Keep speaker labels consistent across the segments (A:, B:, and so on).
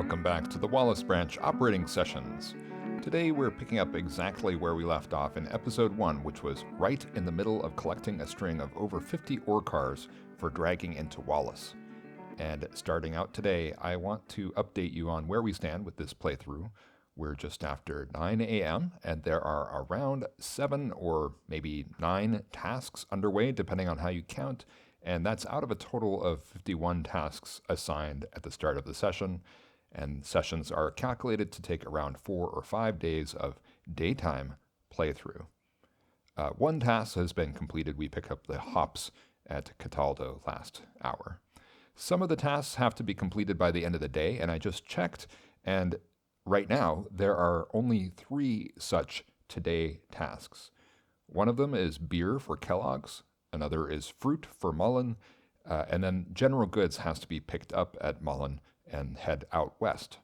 A: welcome back to the Wallace Branch operating sessions. Today we're picking up exactly where we left off in episode 1, which was right in the middle of collecting a string of over 50 ore cars for dragging into Wallace. And starting out today, I want to update you on where we stand with this playthrough. We're just after 9 a.m., and there are around 7 or maybe 9 tasks underway, depending on how you count, and that's out of a total of 51 tasks assigned at the start of the session, and sessions are calculated to take around 4 or 5 days of daytime playthrough. One task has been completed. We pick up the hops at Cataldo last hour. Some of the tasks have to be completed by the end of the day, and I just checked, and right now there are only 3 such today tasks. One of them is beer for Kellogg's, another is fruit for Mullen, and then general goods has to be picked up at Mullen and head out west.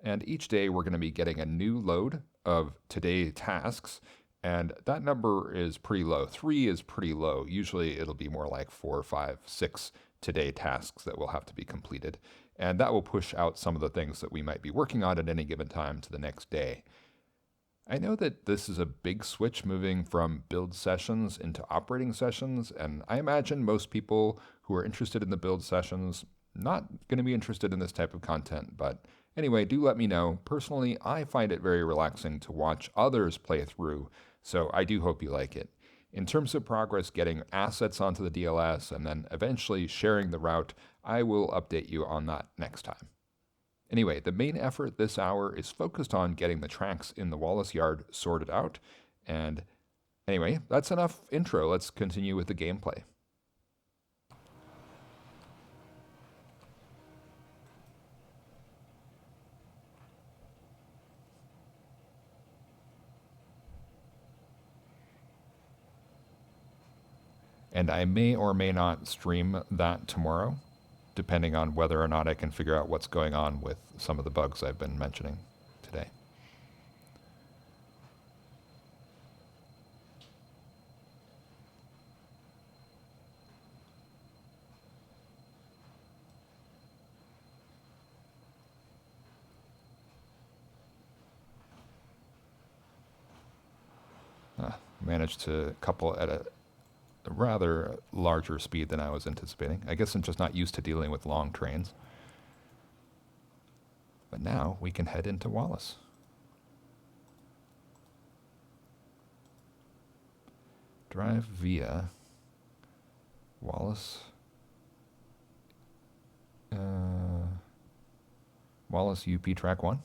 A: And each day we're going to be getting a new load of today tasks, and that number is pretty low. 3 is pretty low. Usually it'll be more like 4, 5, 6 today tasks that will have to be completed, and that will push out some of the things that we might be working on at any given time to the next day. I know that this is a big switch moving from build sessions into operating sessions, and I imagine most people who are interested in the build sessions not going to be interested in this type of content, but anyway, do let me know. Personally, I find it very relaxing to watch others play through, so I do hope you like it. In terms of progress getting assets onto the DLS and then eventually sharing the route, I will update you on that next time. Anyway, the main effort this hour is focused on getting the tracks in the Wallace Yard sorted out, and anyway, that's enough intro. Let's continue with the gameplay. And I may or may not stream that tomorrow, depending on whether or not I can figure out what's going on with some of the bugs I've been mentioning today. Managed to couple at a rather larger speed than I was anticipating. I guess I'm just not used to dealing with long trains. But now we can head into Wallace. Drive via Wallace. Wallace UP Track 1.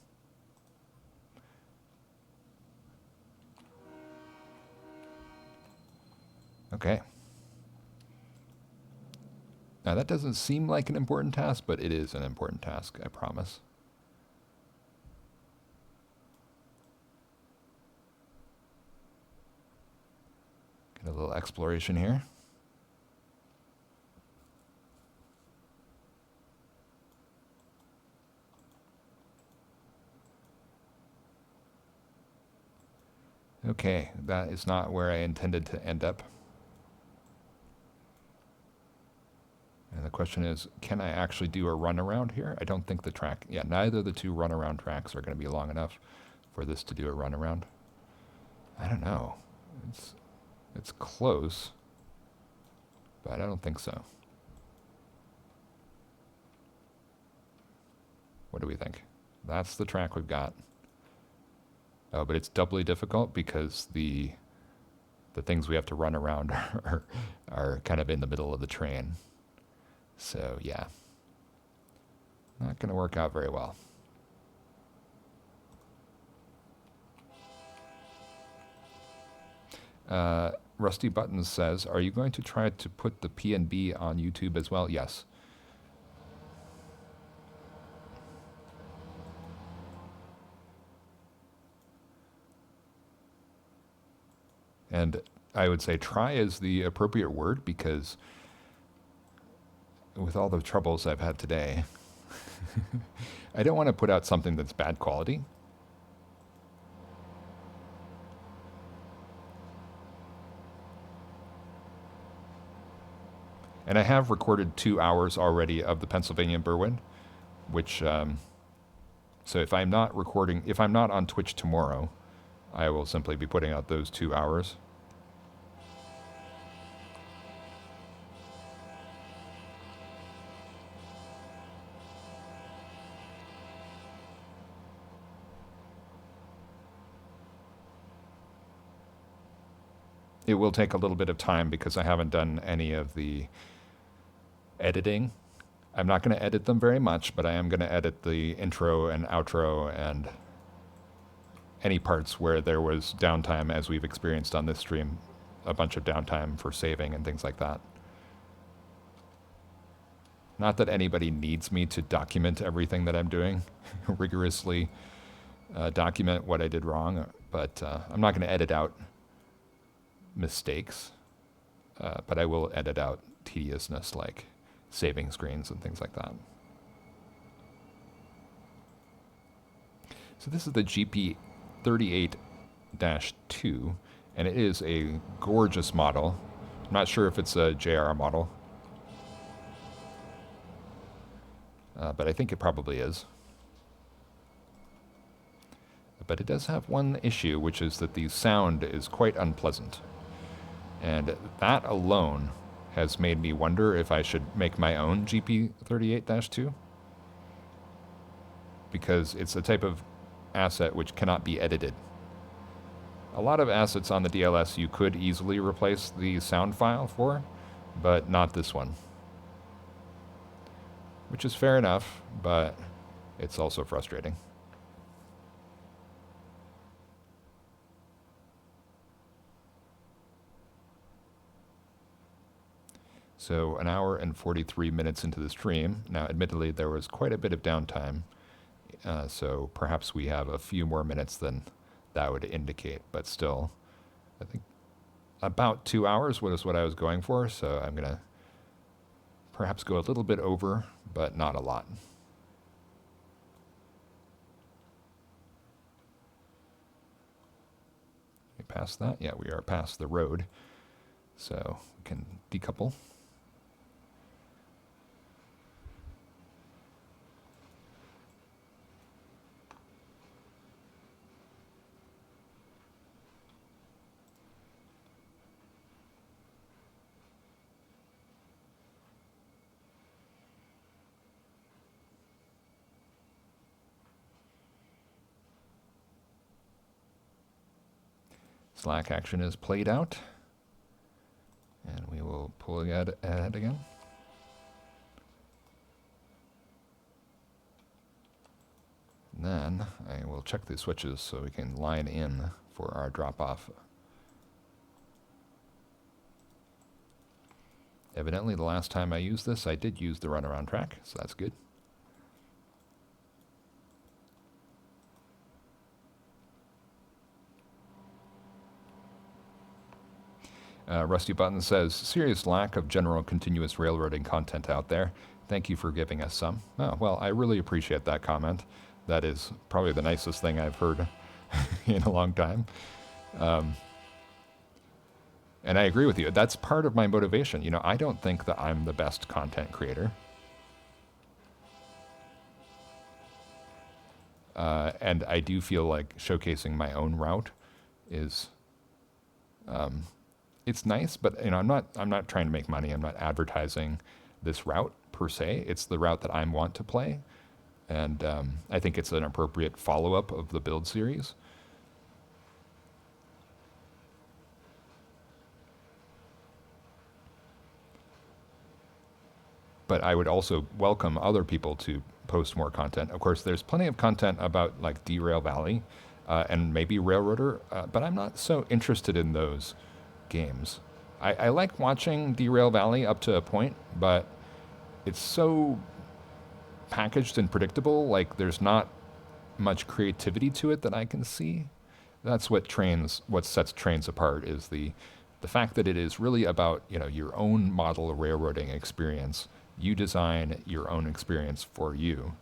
A: Okay. Now that doesn't seem like an important task, but it is an important task, I promise. Get a little exploration here. Okay, that is not where I intended to end up. And the question is, can I actually do a run around here? I don't think the track, neither of the 2 run around tracks are going to be long enough for this to do a run around. I don't know. It's close, but I don't think so. What do we think? That's the track we've got. Oh, but it's doubly difficult because the things we have to run around are kind of in the middle of the train. So, yeah, not going to work out very well. Rusty Buttons says, are you going to try to put the PNB on YouTube as well? Yes. And I would say try is the appropriate word because with all the troubles I've had today, I don't want to put out something that's bad quality. And I have recorded 2 hours already of the Pennsylvania Berwyn, which So if I'm not recording, if I'm not on Twitch tomorrow, I will simply be putting out those 2 hours. It will take a little bit of time because I haven't done any of the editing. I'm not going to edit them very much, but I am going to edit the intro and outro and any parts where there was downtime, as we've experienced on this stream, a bunch of downtime for saving and things like that. Not that anybody needs me to document everything that I'm doing, rigorously document what I did wrong, but I'm not going to edit out mistakes, but I will edit out tediousness like saving screens and things like that. So this is the GP38-2, and it is a gorgeous model. I'm not sure if it's a JR model, but I think it probably is. But it does have one issue, which is that the sound is quite unpleasant. And that alone has made me wonder if I should make my own GP38-2. Because it's a type of asset which cannot be edited. A lot of assets on the DLS you could easily replace the sound file for, but not this one. Which is fair enough, but it's also frustrating. So 1 hour and 43 minutes into the stream. Now, admittedly, there was quite a bit of downtime, so perhaps we have a few more minutes than that would indicate, but still, I think about 2 hours was what I was going for, so I'm going to perhaps go a little bit over, but not a lot. We passed that? Yeah, we are past the road, so we can decouple. Slack action is played out, and we will pull ahead again. And then I will check the switches so we can line in for our drop-off. Evidently, the last time I used this, I did use the runaround track, so that's good. Rusty Button says, serious lack of general continuous railroading content out there. Thank you for giving us some. Oh, well, I really appreciate that comment. That is probably the nicest thing I've heard in a long time. And I agree with you. That's part of my motivation. You know, I don't think that I'm the best content creator. And I do feel like showcasing my own route is... it's nice, but you know, I'm not trying to make money. I'm not advertising this route per se. It's the route that I want to play, and I think it's an appropriate follow-up of the build series. But I would also welcome other people to post more content. Of course, there's plenty of content about like Derail Valley and maybe Railroader, but I'm not so interested in those games. I like watching Derail Valley up to a point, but it's so packaged and predictable, like there's not much creativity to it that I can see. That's what sets trains apart, is the fact that it is really about, you know, your own model of railroading experience. You design your own experience for you.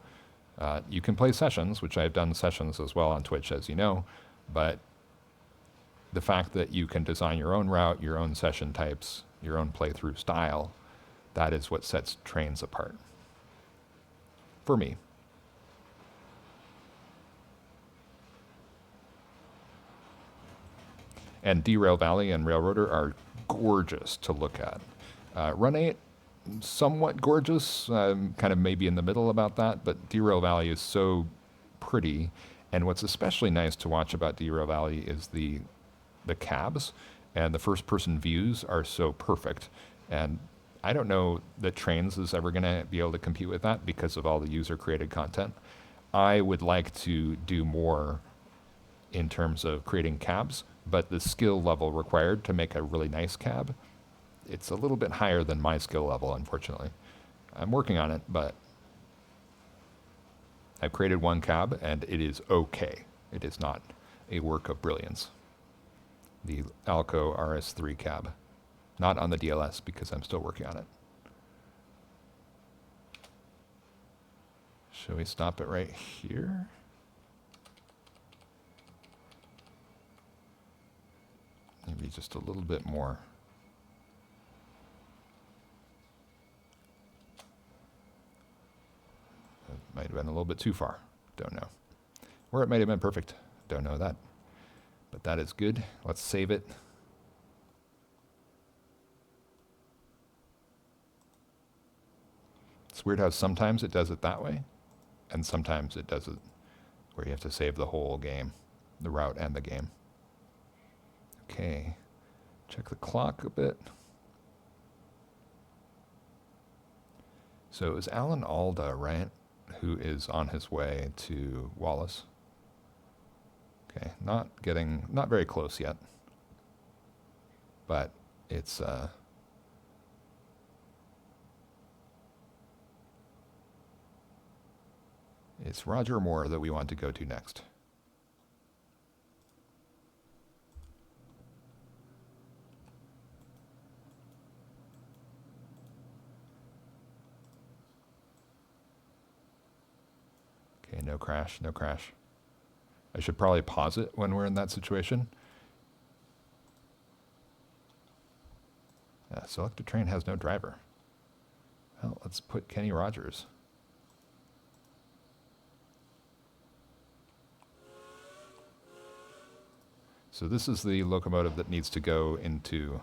A: You can play sessions, which I've done sessions as well on Twitch, as you know, but the fact that you can design your own route, your own session types, your own playthrough style, that is what sets trains apart. For me. And Derail Valley and Railroader are gorgeous to look at. Run 8, somewhat gorgeous, kind of maybe in the middle about that, but Derail Valley is so pretty. And what's especially nice to watch about Derail Valley is the cabs, and the first person views are so perfect. And I don't know that Trains is ever going to be able to compete with that because of all the user created content. I would like to do more in terms of creating cabs, but the skill level required to make a really nice cab, it's a little bit higher than my skill level, unfortunately. I'm working on it, but I've created one cab and it is okay. It is not a work of brilliance. The Alco RS3 cab. Not on the DLS because I'm still working on it. Shall we stop it right here? Maybe just a little bit more. It might have been a little bit too far. Don't know. Or it might have been perfect. Don't know that. But that is good. Let's save it. It's weird how sometimes it does it that way, and sometimes it does it where you have to save the whole game, the route and the game. Okay, check the clock a bit. So it was Alan Alda, right, who is on his way to Wallace. Okay, not very close yet, but it's Roger Moore that we want to go to next. Okay, no crash, no crash. I should probably pause it when we're in that situation. Select a train has no driver. Well, let's put Kenny Rogers. So this is the locomotive that needs to go into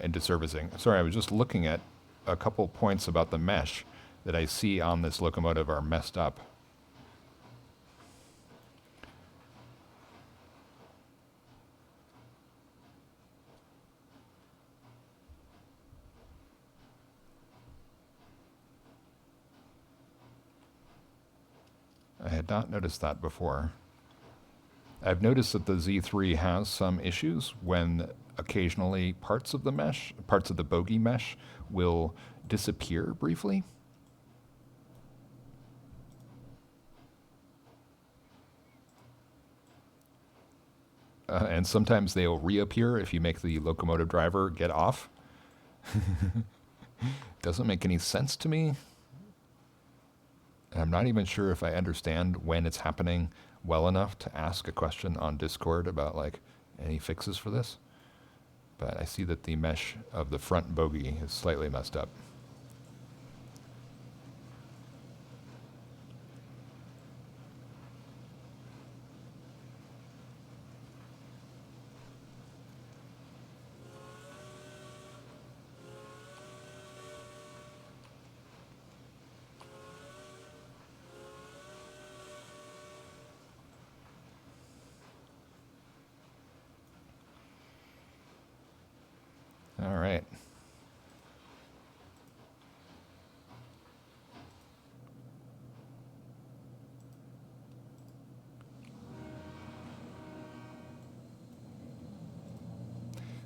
A: into servicing. Sorry, I was just looking at a couple points about the mesh that I see on this locomotive are messed up. I had not noticed that before. I've noticed that the Z3 has some issues when occasionally parts of the mesh, parts of the bogie mesh will disappear briefly. And sometimes they'll reappear if you make the locomotive driver get off. Doesn't make any sense to me. And I'm not even sure if I understand when it's happening well enough to ask a question on Discord about like any fixes for this. But I see that the mesh of the front bogie is slightly messed up. All right.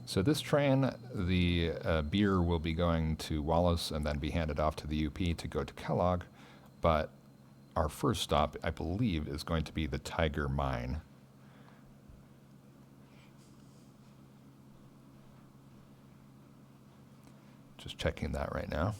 A: So this train, the beer will be going to Wallace and then be handed off to the UP to go to Kellogg. But our first stop, I believe, is going to be the Tiger Mine. Just checking that right now.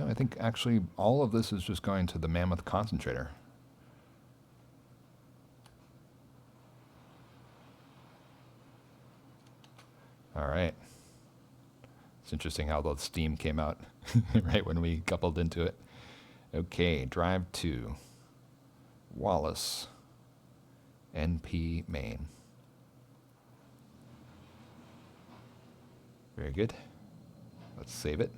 A: No, I think actually all of this is just going to the Mammoth concentrator. All right. It's interesting how the steam came out right when we coupled into it. Okay, drive to Wallace, NP main. Very good. Let's save it.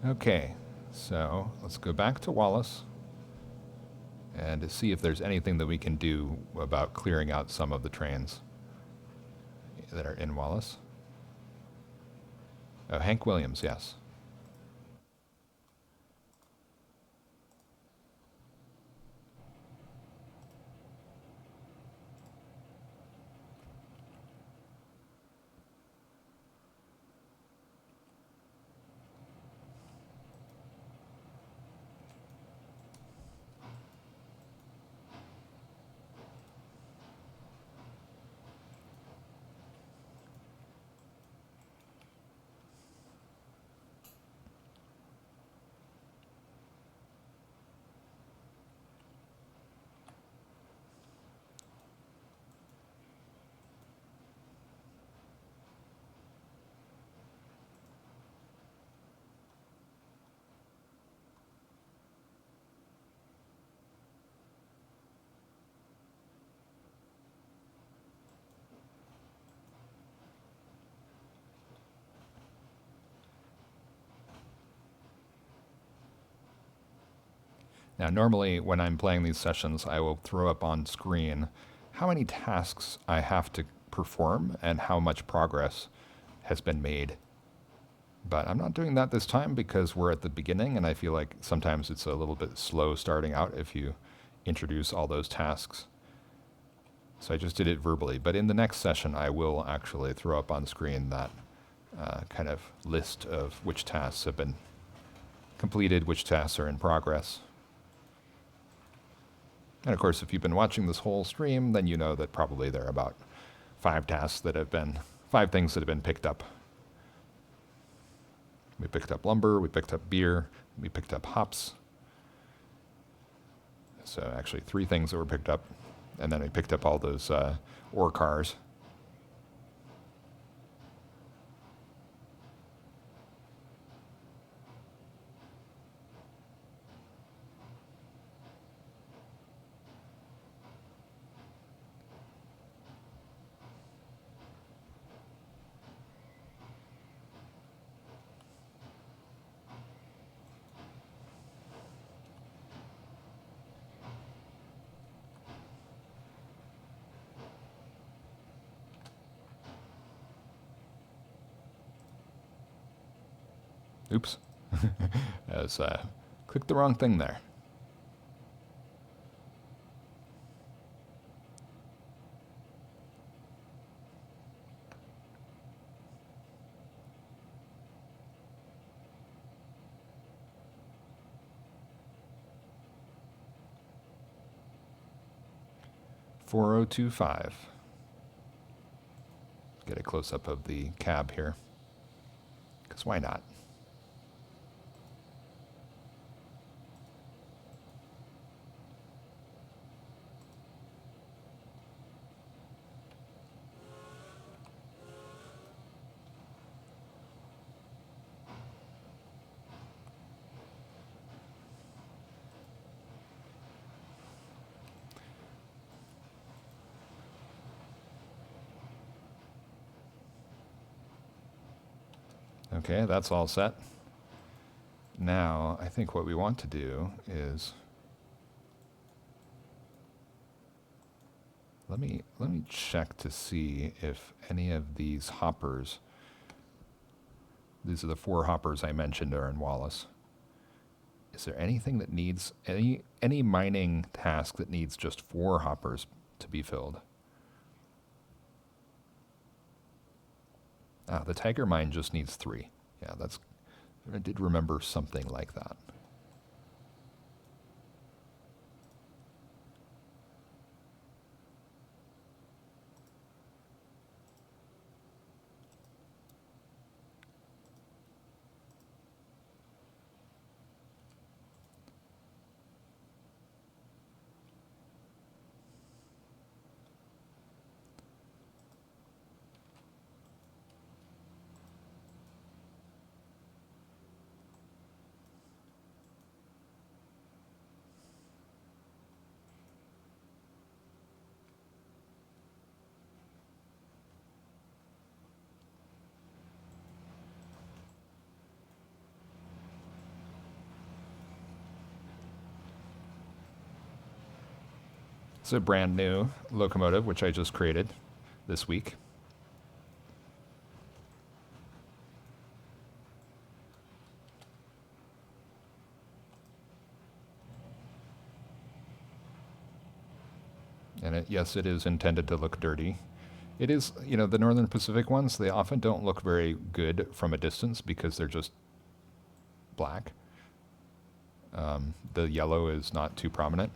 A: Okay, so let's go back to Wallace and see if there's anything that we can do about clearing out some of the trains that are in Wallace. Oh, Hank Williams, yes. Now, normally when I'm playing these sessions, I will throw up on screen how many tasks I have to perform and how much progress has been made. But I'm not doing that this time because we're at the beginning, and I feel like sometimes it's a little bit slow starting out if you introduce all those tasks. So I just did it verbally. But in the next session, I will actually throw up on screen that kind of list of which tasks have been completed, which tasks are in progress. And of course, if you've been watching this whole stream, then you know that probably there are about 5 things that have been picked up. We picked up lumber, we picked up beer, we picked up hops. So actually 3 things that were picked up. And then we picked up all those ore cars. Oops. I clicked the wrong thing there. $4025. Get a close-up of the cab here. Because why not? Okay, that's all set. Now, I think what we want to do is let me check to see if any of these hoppers, these are the 4 hoppers I mentioned are in Wallace. Is there anything that needs any mining task that needs just 4 hoppers to be filled. The Tiger Mine just needs 3. Yeah, I did remember something like that. It's a brand new locomotive, which I just created this week. And yes, it is intended to look dirty. It is, the Northern Pacific ones, they often don't look very good from a distance because they're just black. The yellow is not too prominent.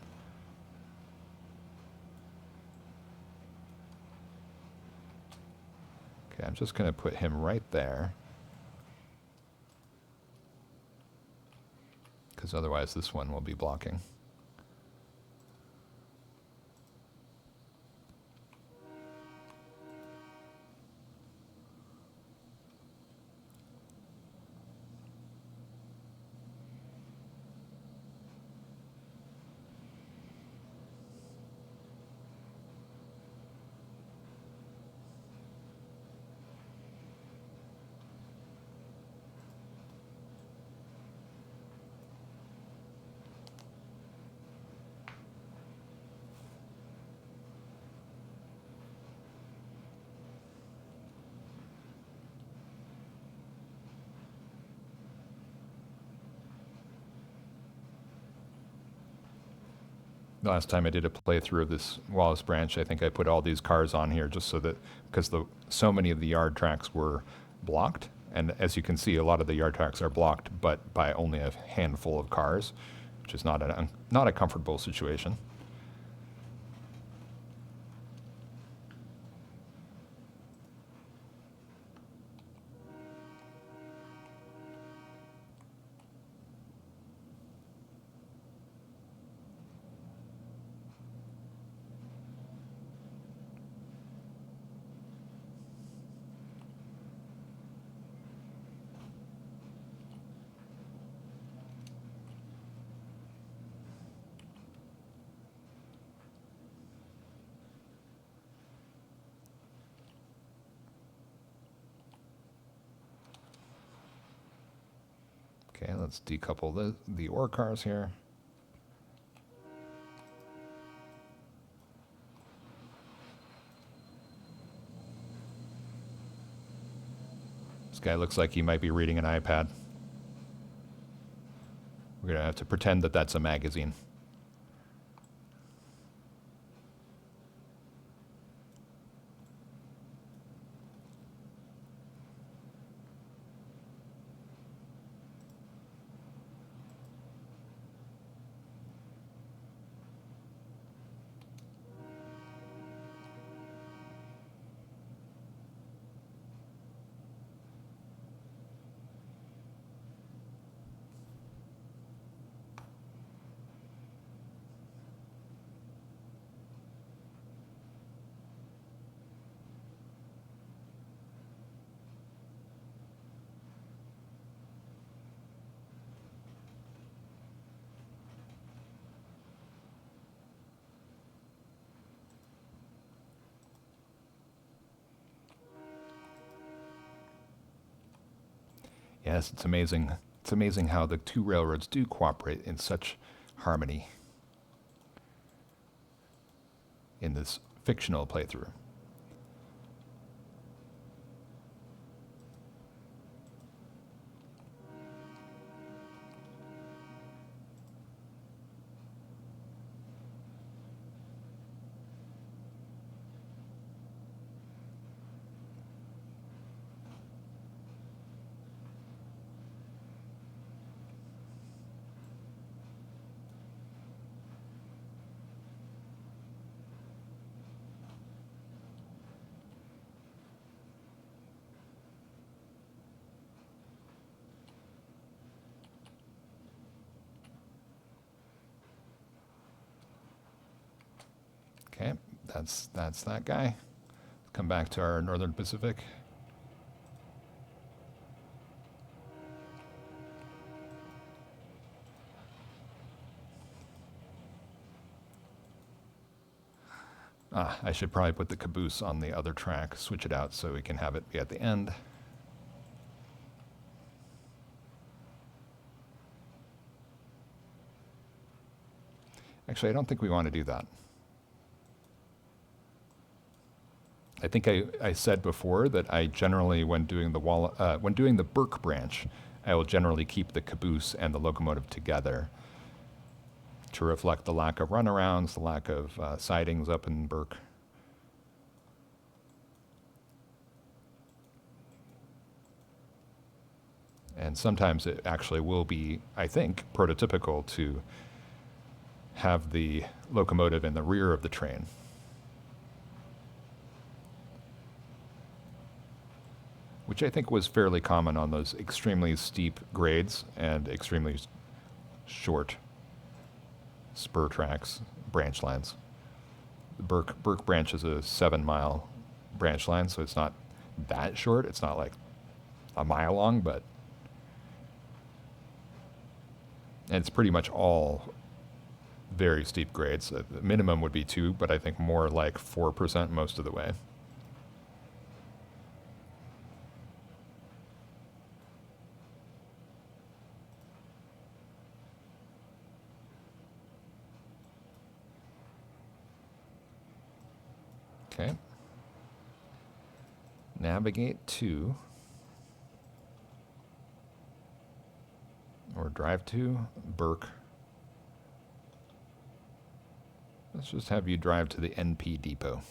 A: Okay, I'm just going to put him right there, because otherwise this one will be blocking. The last time I did a playthrough of this Wallace Branch, I think I put all these cars on here just so that, because so many of the yard tracks were blocked, and as you can see, a lot of the yard tracks are blocked, but by only a handful of cars, which is not a comfortable situation. Okay, let's decouple the ore cars here. This guy looks like he might be reading an iPad. We're going to have to pretend that that's a magazine. Yes, it's amazing. It's amazing how the two railroads do cooperate in such harmony in this fictional playthrough. Okay, that's that guy. Come back to our Northern Pacific. I should probably put the caboose on the other track, switch it out so we can have it be at the end. Actually, I don't think we want to do that. I think I said before that I generally, when doing the Burke branch, I will generally keep the caboose and the locomotive together to reflect the lack of runarounds, the lack of sidings up in Burke. And sometimes it actually will be, I think, prototypical to have the locomotive in the rear of the train. Which I think was fairly common on those extremely steep grades and extremely short spur tracks, branch lines. The Burke branch is a 7-mile branch line, so it's not that short. It's not like a mile long, but and it's pretty much all very steep grades. The minimum would be 2, but I think more like 4% most of the way. Okay. Navigate to, or drive to, Burke. Let's just have you drive to the NP depot.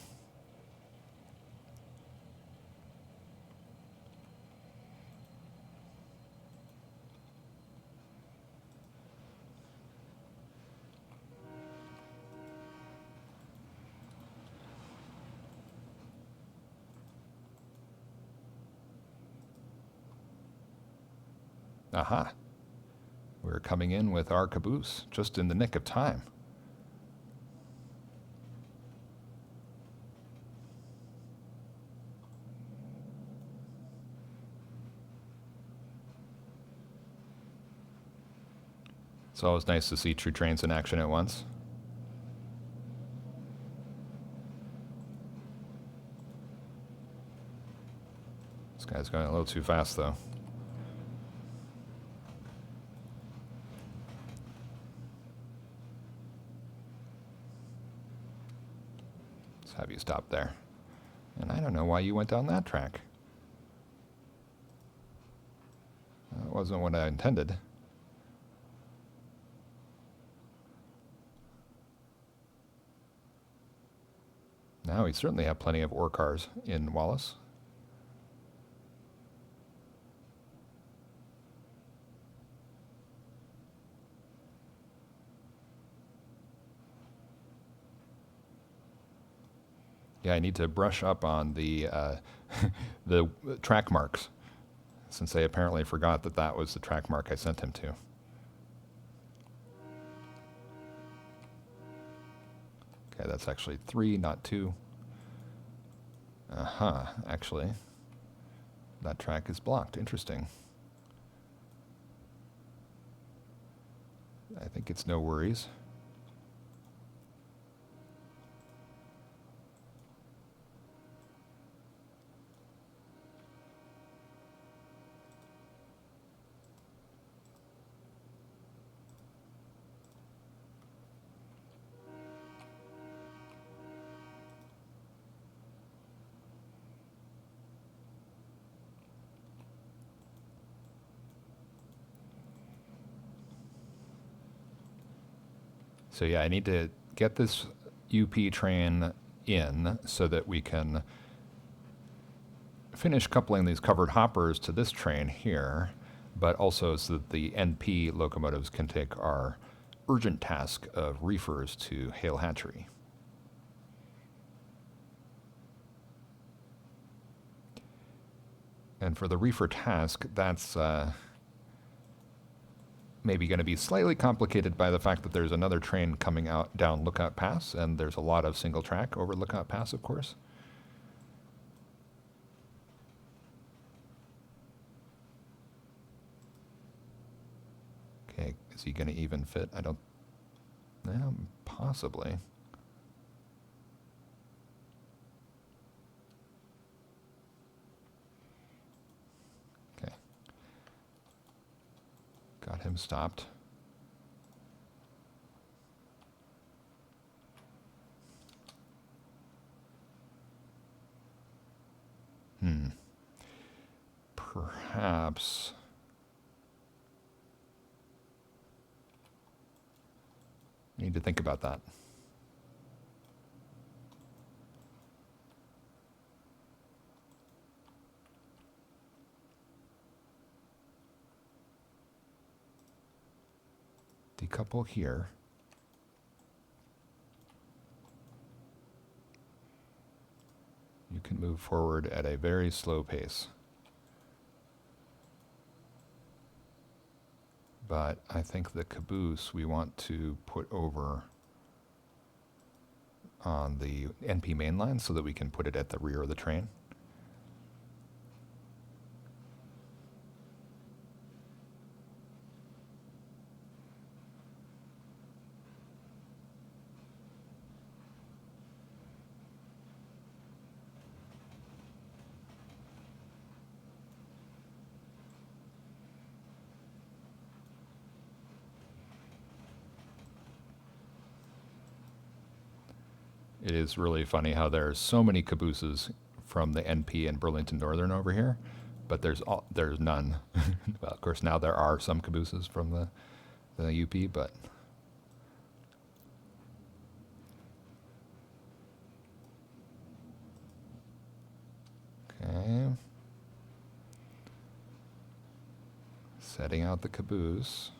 A: Aha. We're coming in with our caboose just in the nick of time. It's always nice to see 2 trains in action at once. This guy's going a little too fast, though. Let's have you stop there. And I don't know why you went down that track. That wasn't what I intended. Now we certainly have plenty of ore cars in Wallace. Yeah, I need to brush up on the the track marks, since I apparently forgot that that was the track mark I sent him to. Okay, that's actually 3, not 2. Actually, that track is blocked. Interesting. I think it's no worries. So yeah, I need to get this UP train in so that we can finish coupling these covered hoppers to this train here, but also so that the NP locomotives can take our urgent task of reefers to Hale Hatchery. And for the reefer task, that's maybe going to be slightly complicated by the fact that there's another train coming out down Lookout Pass, and there's a lot of single track over Lookout Pass, of course. Okay, is he going to even fit? I don't... possibly. Okay. Got him stopped. Perhaps... need to think about that. Decouple here. You can move forward at a very slow pace. But I think the caboose we want to put over on the NP main line so that we can put it at the rear of the train. It is really funny how there's so many cabooses from the NP and Burlington Northern over here, but there's none. Well, of course, now there are some cabooses from the UP, but... Okay. Setting out the caboose.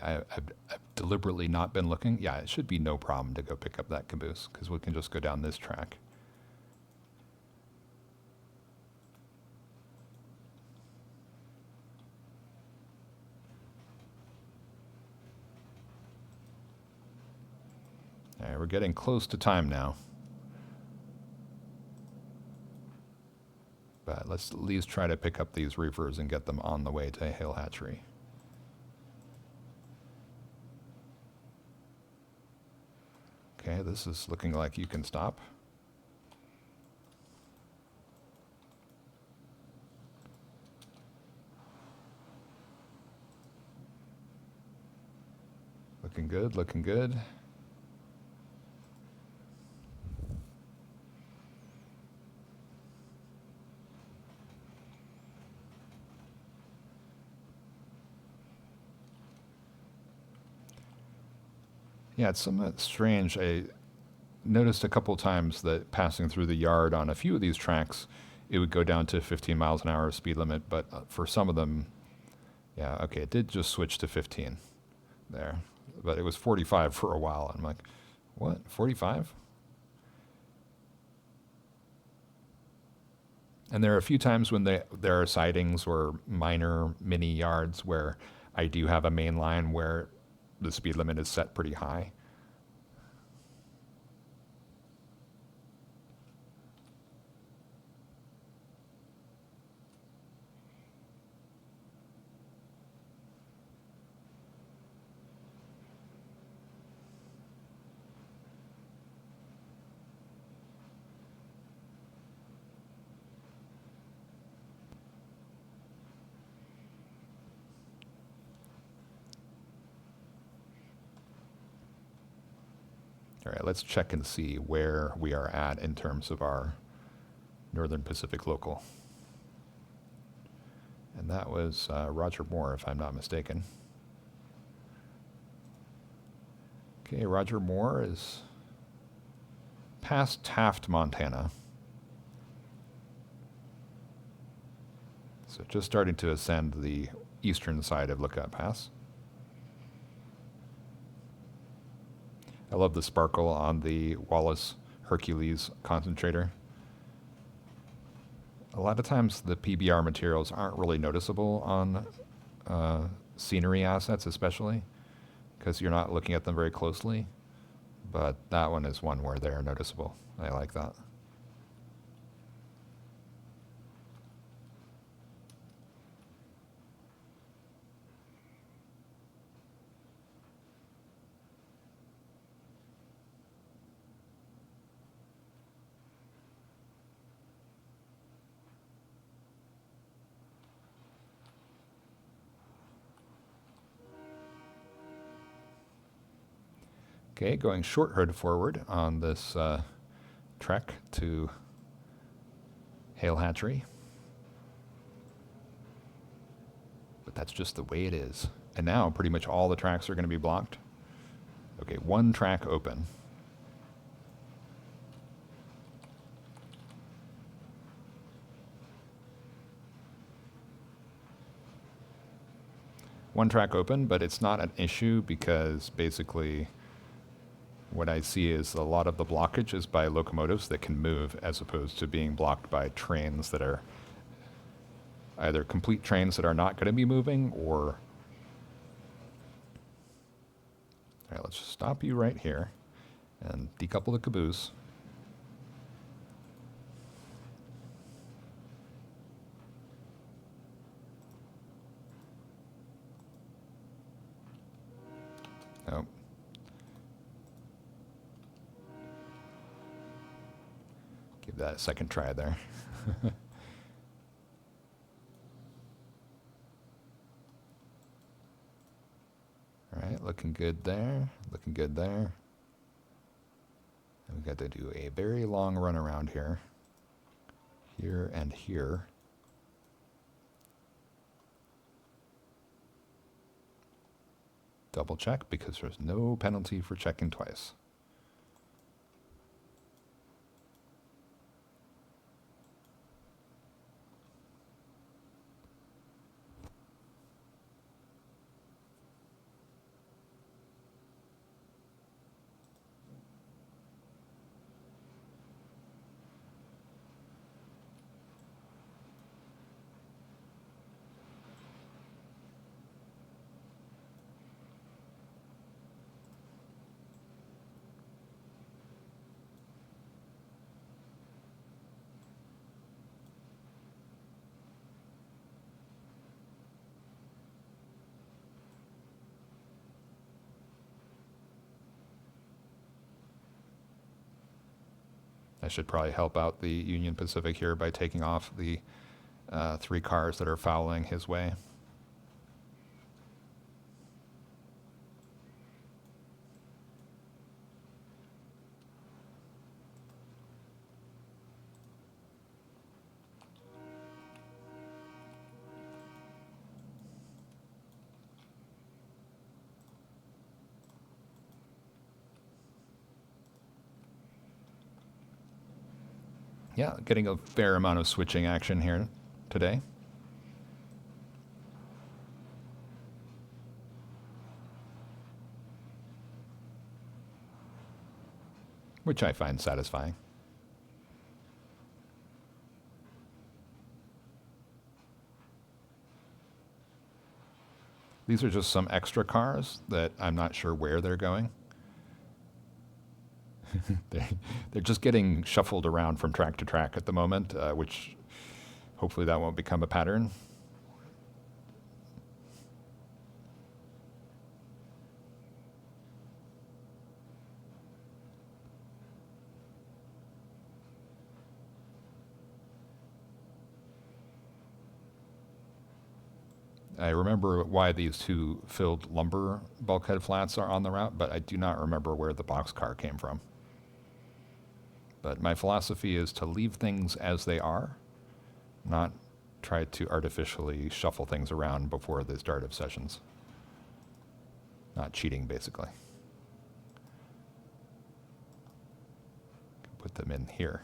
A: I've deliberately not been looking. Yeah, it should be no problem to go pick up that caboose because we can just go down this track. All right, we're getting close to time now. But let's at least try to pick up these reefers and get them on the way to Hale Hatchery. Okay, this is looking like you can stop. Looking good, looking good. Yeah, it's somewhat strange. I noticed a couple times that passing through the yard on a few of these tracks, it would go down to 15 miles an hour speed limit, but for some of them, yeah, okay, it did just switch to 15 there. But it was 45 for a while. I'm like, what, 45? And there are a few times when there are sidings or minor mini yards where I do have a main line where the speed limit is set pretty high. All right, let's check and see where we are at in terms of our Northern Pacific local. And that was Roger Moore, if I'm not mistaken. Okay, Roger Moore is past Taft, Montana. So just starting to ascend the eastern side of Lookout Pass. I love the sparkle on the Wallace Hercules concentrator. A lot of times the PBR materials aren't really noticeable on scenery assets especially, because you're not looking at them very closely, but that one is one where they're noticeable. I like that. Okay, going short hood forward on this trek to Hale Hatchery. But that's just the way it is. And now pretty much all the tracks are going to be blocked. Okay, one track open. One track open, but it's not an issue because basically what I see is a lot of the blockage is by locomotives that can move as opposed to being blocked by trains that are either complete trains that are not going to be moving or... All right, let's just stop you right here and decouple the caboose. Oh. Give that a second try there. All right, looking good there, looking good there. And we've got to do a very long run around here. Here and here. Double check because there's no penalty for checking twice. I should probably help out the Union Pacific here by taking off the 3 cars that are fouling his way. Yeah, getting a fair amount of switching action here today. Which I find satisfying. These are just some extra cars that I'm not sure where they're going. They're just getting shuffled around from track to track at the moment, which hopefully that won't become a pattern. I remember why these 2 filled lumber bulkhead flats are on the route, but I do not remember where the boxcar came from. But my philosophy is to leave things as they are, not try to artificially shuffle things around before the start of sessions. Not cheating, basically. Put them in here.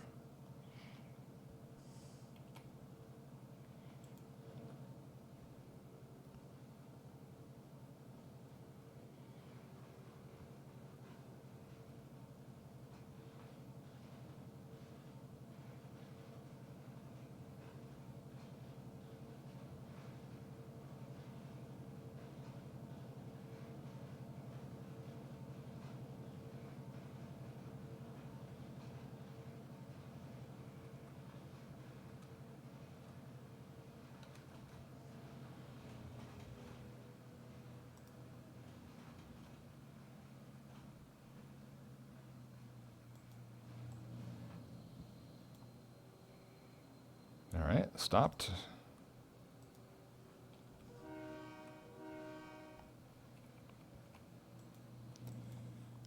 A: All right, stopped.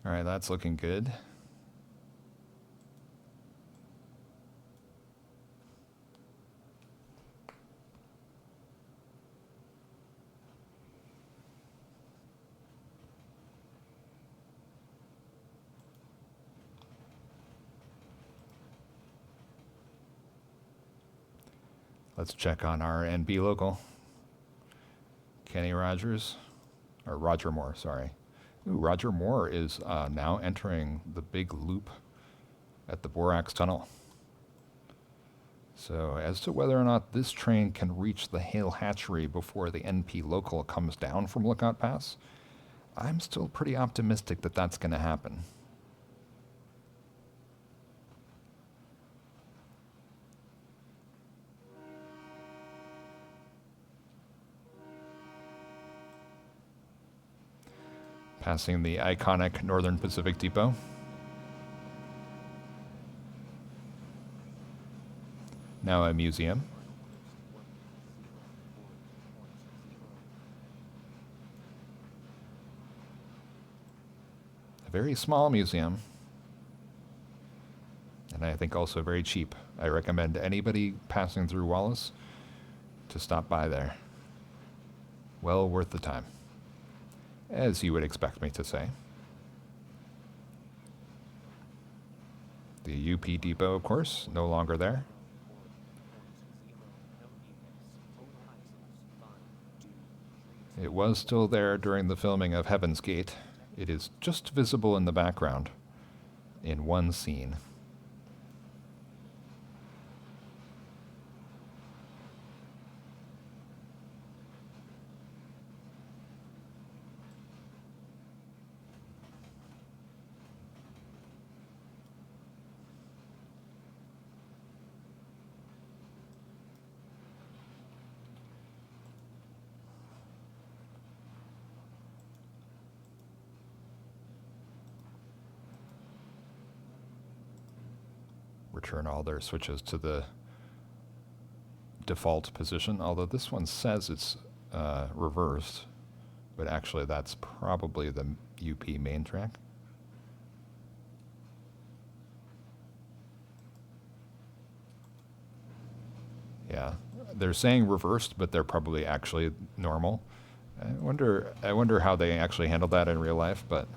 A: All right, that's looking good. Let's check on our NB local. Kenny Rogers, or Roger Moore, sorry. Ooh, Roger Moore is now entering the big loop at the Borax Tunnel. So as to whether or not this train can reach the Hale Hatchery before the NP local comes down from Lookout Pass, I'm still pretty optimistic that that's going to happen. Passing the iconic Northern Pacific Depot. Now a museum. A very small museum. And I think also very cheap. I recommend anybody passing through Wallace to stop by there. Well worth the time, as you would expect me to say. The UP Depot, of course, no longer there. It was still there during the filming of Heaven's Gate. It is just visible in the background in one scene. Return all their switches to the default position, although this one says it's reversed, but actually that's probably the UP main track. Yeah, they're saying reversed, but they're probably actually normal. I wonder how they actually handle that in real life, but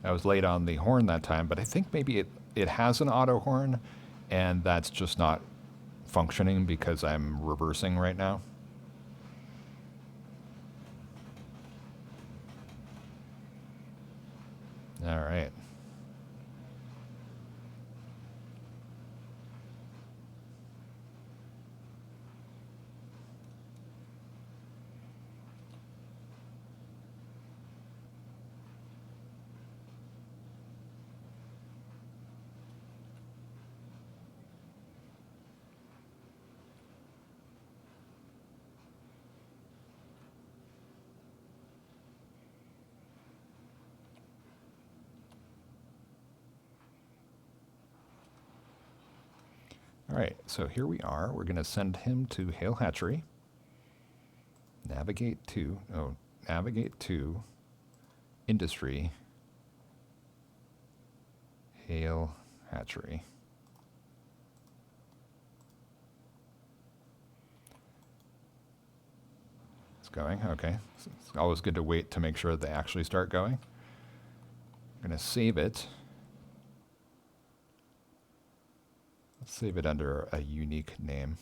A: I was late on the horn that time, but I think maybe it has an auto horn, and that's just not functioning because I'm reversing right now. All right. All right, so here we are. We're going to send him to Hale Hatchery. Navigate to Industry, Hale Hatchery. It's going, okay. It's always good to wait to make sure they actually start going. I'm going to save it. Let's save it under a unique name.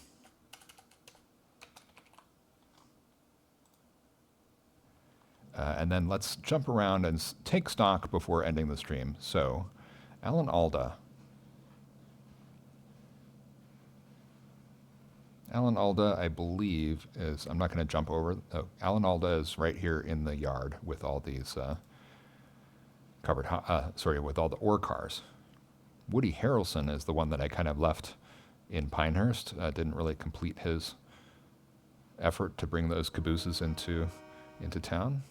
A: And then let's jump around and take stock before ending the stream. So, Alan Alda. Alan Alda, I believe, is, I'm not going to jump over. Oh, Alan Alda is right here in the yard with all these with all the ore cars. Woody Harrelson is the one that I kind of left in Pinehurst. Didn't really complete his effort to bring those cabooses into town.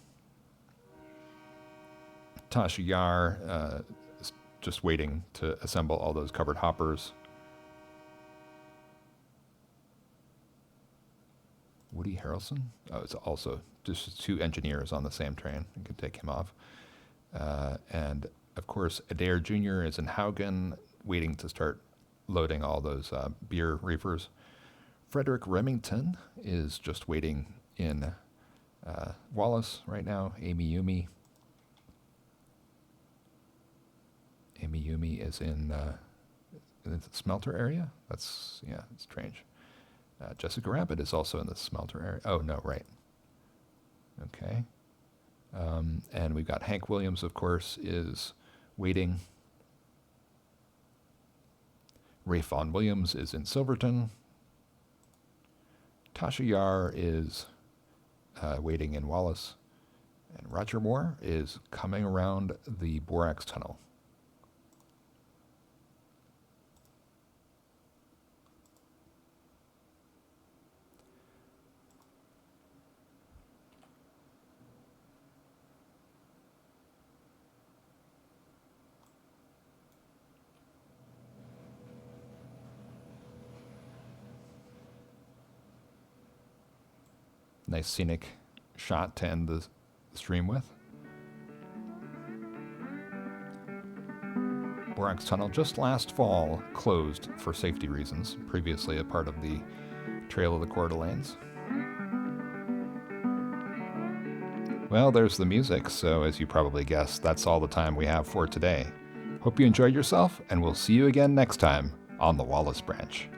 A: Tasha Yar is just waiting to assemble all those covered hoppers. Woody Harrelson? Oh, it's also just 2 engineers on the same train. You can take him off. And, of course, Adair Jr. is in Haugen, waiting to start loading all those beer reefers. Frederick Remington is just waiting in Wallace right now. Amy Yumi. Amy Yumi is in the smelter area. That's strange. Jessica Rabbit is also in the smelter area. Oh, no, right. Okay. And we've got Hank Williams, of course, is waiting. Ray Fawn Williams is in Silverton. Tasha Yar is waiting in Wallace. And Roger Moore is coming around the Borax Tunnel. Nice scenic shot to end the stream with. Borax Tunnel just last fall closed for safety reasons, previously a part of the Trail of the Coeur d'Alenes. Well, there's the music, so as you probably guessed, that's all the time we have for today. Hope you enjoyed yourself, and we'll see you again next time on the Wallace Branch.